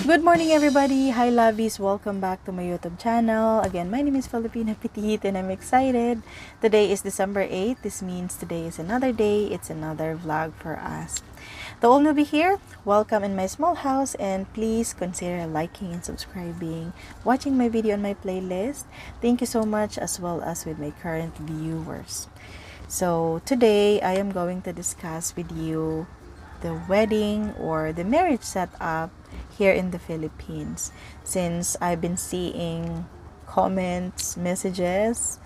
Good morning, everybody. Hi, lovies. Welcome back to my YouTube channel. Again, my name is Filipina Petit, and I'm excited. Today is December 8th. This means today is another day. It's another vlog for us. The all newbie here, welcome in my small house, and please consider liking and subscribing, watching my video on my playlist. Thank you so much, as well as with my current viewers. So today, I am going to discuss with you the wedding or the marriage setup here in the Philippines, since I've been seeing comments, messages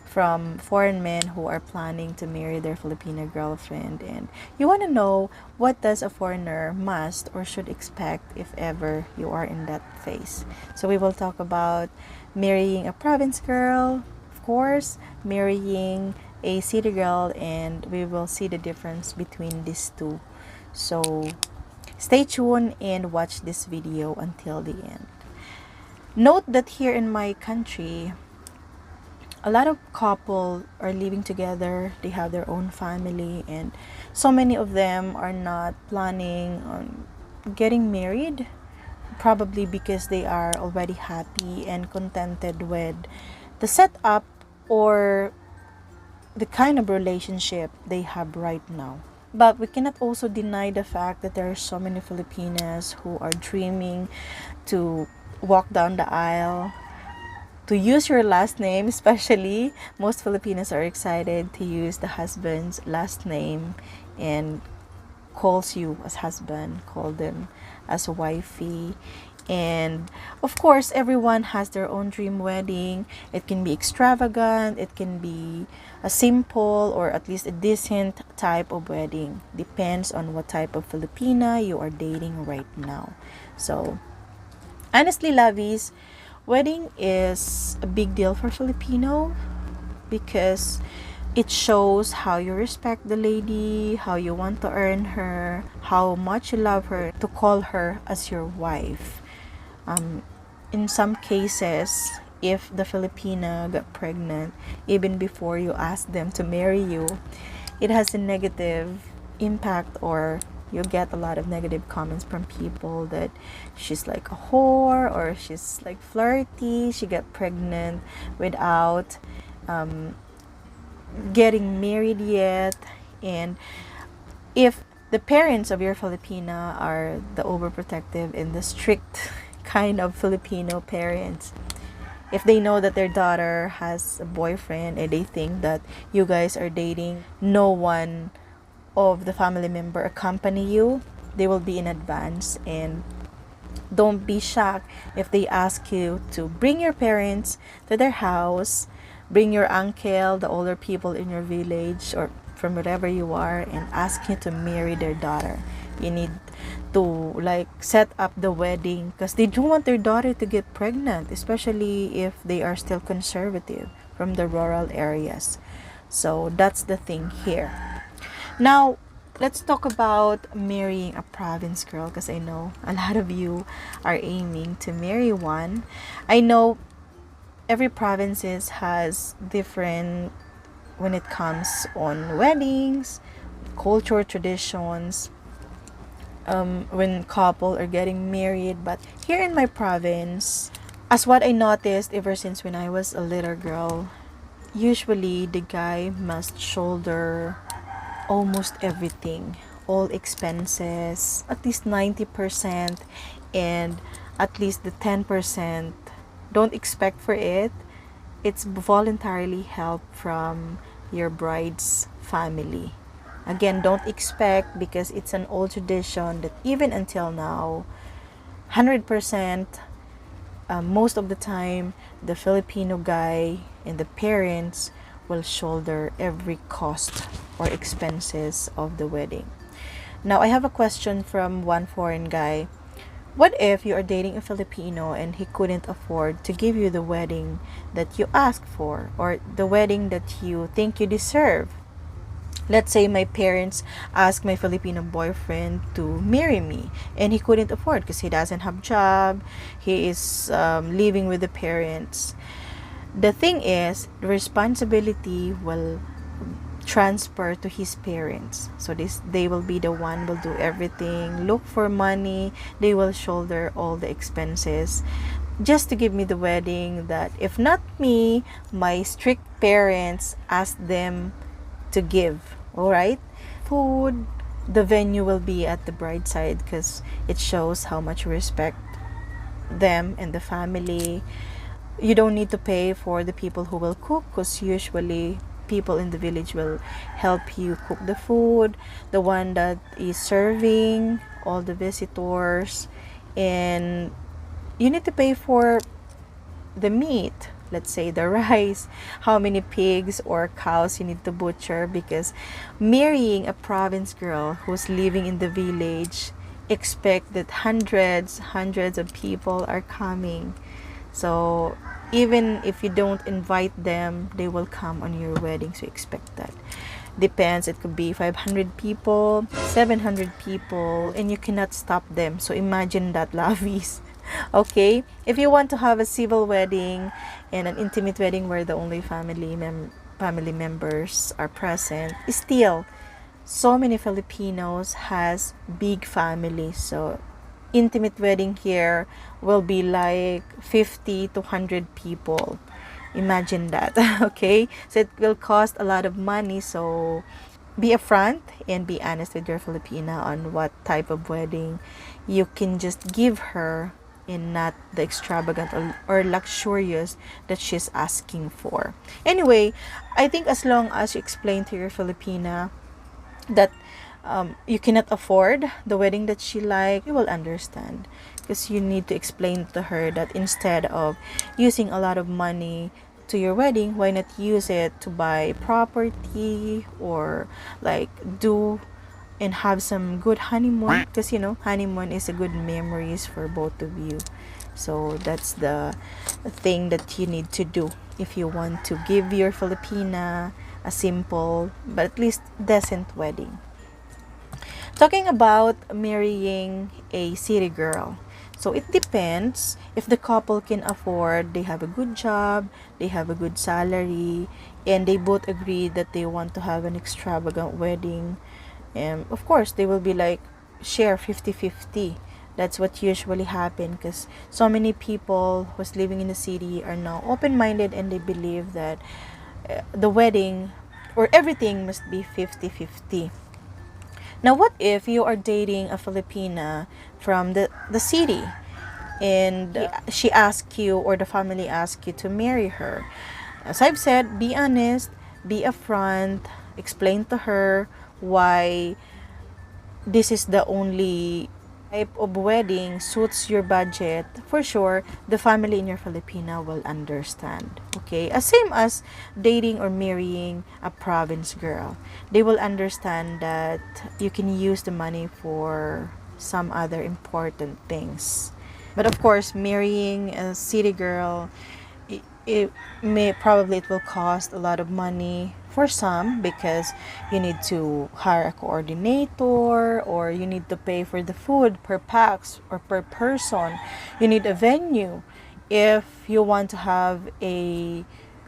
from foreign men who are planning to marry their Filipino girlfriend, and you want to know what does a foreigner must or should expect if ever you are in that phase. So we will talk about marrying a province girl, of course, marrying a city girl, and we will see the difference between these two. So stay tuned and watch this video until the end. Note that here in my country, a lot of couple are living together. They have their own family, and so many of them are not planning on getting married, probably because they are already happy and contented with the setup or the kind of relationship they have right now. But we cannot also deny the fact that there are so many Filipinas who are dreaming to walk down the aisle, to use your last name. Especially most Filipinos are excited to use the husband's last name and calls you as husband, call them as wifey. And of course, everyone has their own dream wedding. It can be extravagant, it can be a simple or at least a decent type of wedding. Depends on what type of Filipina you are dating right now. So, honestly, lovies, wedding is a big deal for Filipino because it shows how you respect the lady, how you want to earn her, how much you love her, to call her as your wife. In some cases, if the Filipina got pregnant even before you ask them to marry you, it has a negative impact, or you get a lot of negative comments from people that she's like a whore or she's like flirty, she got pregnant without getting married yet. And if the parents of your Filipina are the overprotective and the strict kind of Filipino parents, if they know that their daughter has a boyfriend and they think that you guys are dating, no one of the family member accompany you, they will be in advance. And don't be shocked if they ask you to bring your parents to their house, bring your uncle, the older people in your village or from wherever you are, and ask you to marry their daughter. You need to like set up the wedding because they don't want their daughter to get pregnant, especially if they are still conservative from the rural areas. So that's the thing here. Now, let's talk about marrying a province girl, because I know a lot of you are aiming to marry one. I know every provinces has different when it comes on weddings, culture, traditions, when couple are getting married. But here in my province, as what I noticed ever since when I was a little girl, usually the guy must shoulder almost everything, all expenses, at least 90%, and at least the 10%, don't expect for it. It's voluntarily help from your bride's family. Again, don't expect, because it's an old tradition that even until now, 100%, most of the time, the Filipino guy and the parents will shoulder every cost or expenses of the wedding. Now, I have a question from one foreign guy. What if you are dating a Filipino and he couldn't afford to give you the wedding that you asked for, or the wedding that you think you deserve? Let's say my parents asked my Filipino boyfriend to marry me and he couldn't afford because he doesn't have job, he is living with the parents. The thing is, the responsibility will transfer to his parents. So they will be the one will do everything, look for money, they will shoulder all the expenses just to give me the wedding, that if not me, my strict parents ask them to give. All right, food, the venue will be at the bride's side because it shows how much we respect them and the family. You don't need to pay for the people who will cook because usually people in the village will help you cook the food, the one that is serving all the visitors. And you need to pay for the meat, let's say the rice, how many pigs or cows you need to butcher, because marrying a province girl who's living in the village, expect that hundreds of people are coming. So even if you don't invite them, they will come on your wedding, so expect that. Depends, it could be 500 people, 700 people, and you cannot stop them. So imagine that, lovies. Okay, if you want to have a civil wedding and an intimate wedding where the only family members are present, still so many Filipinos has big families. So intimate wedding here will be like 50 to 100 people. Imagine that. Okay, so it will cost a lot of money. So be upfront and be honest with your Filipina on what type of wedding you can just give her, and not the extravagant or luxurious that she's asking for. Anyway, I think as long as you explain to your Filipina that you cannot afford the wedding that she like, you will understand, because you need to explain to her that instead of using a lot of money to your wedding, why not use it to buy property or like do and have some good honeymoon, because honeymoon is a good memories for both of you. So that's the thing that you need to do if you want to give your Filipina a simple but at least decent wedding. Talking about marrying a city girl, so it depends if the couple can afford, they have a good job, they have a good salary, and they both agree that they want to have an extravagant wedding. And of course they will be like share 50-50. That's what usually happen, because so many people who's living in the city are now open-minded and they believe that the wedding or everything must be 50-50. Now what if you are dating a Filipina from the city, and she asks you, or the family asks you to marry her? As I've said, be honest, be upfront, explain to her why this is the only type of wedding suits your budget. For sure the family in your Filipina will understand. Okay, as same as dating or marrying a province girl, they will understand that you can use the money for some other important things. But of course, marrying a city girl, it will cost a lot of money for some, because you need to hire a coordinator, or you need to pay for the food per pax or per person. You need a venue if you want to have a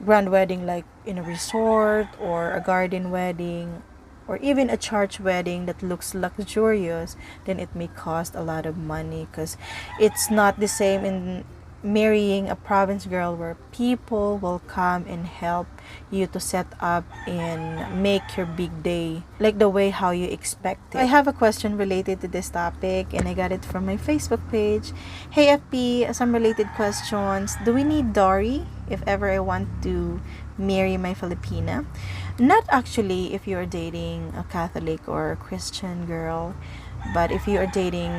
grand wedding like in a resort, or a garden wedding, or even a church wedding that looks luxurious. Then it may cost a lot of money, because it's not the same in marrying a province girl where people will come and help you to set up and make your big day like the way how you expect it. I have a question related to this topic, and I got it from my Facebook page. Hey FP, some related questions. Do we need dowry if ever I want to marry my Filipina? Not actually if you're dating a Catholic or a Christian girl, but if you are dating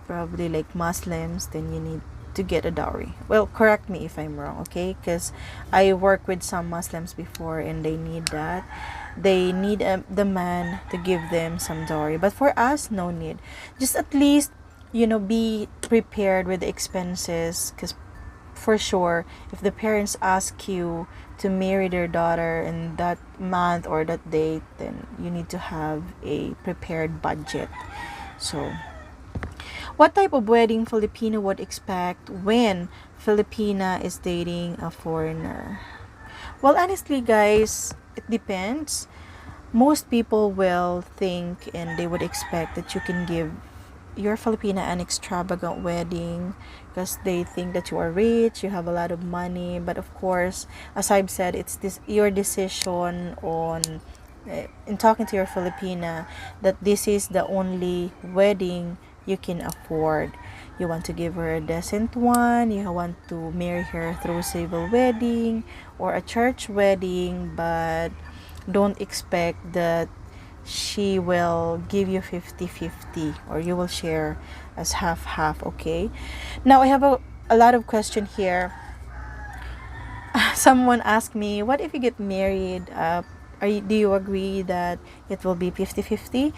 probably like Muslims, then you need to get a dowry. Well, correct me if I'm wrong, okay? Because I work with some Muslims before, and they need that. They need the man to give them some dowry. But for us, no need. Just at least, be prepared with the expenses, because for sure, if the parents ask you to marry their daughter in that month or that date, then you need to have a prepared budget. So what type of wedding Filipino would expect when Filipina is dating a foreigner? Well, honestly, guys, it depends. most people will think and they would expect that you can give your Filipina an extravagant wedding because they think that you are rich, you have a lot of money. But of course, as I've said, it's this your decision on in talking to your Filipina that this is the only wedding you can afford. You want to give her a decent one, you want to marry her through civil wedding or a church wedding, but don't expect that she will give you 50-50 or you will share as half-half, okay? Now I have a lot of question here. Someone asked me, what if you get married? Do you agree that it will be 50-50?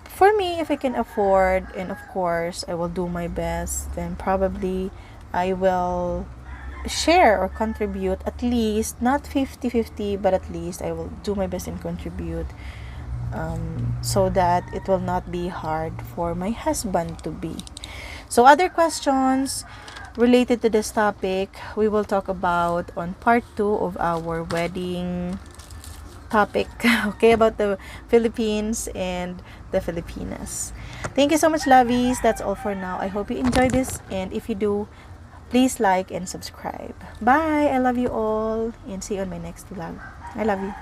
For me, if I can afford, and of course I will do my best, then probably I will share or contribute at least, not 50-50, but at least I will do my best and contribute, so that it will not be hard for my husband to be. So other questions related to this topic, we will talk about on part 2 of our wedding topic. Okay, about the Philippines and the Filipinas. Thank you so much, lovies. That's all for now. I hope you enjoy this, and if you do, please like and subscribe. Bye. I love you all, and see you on my next vlog. I love you.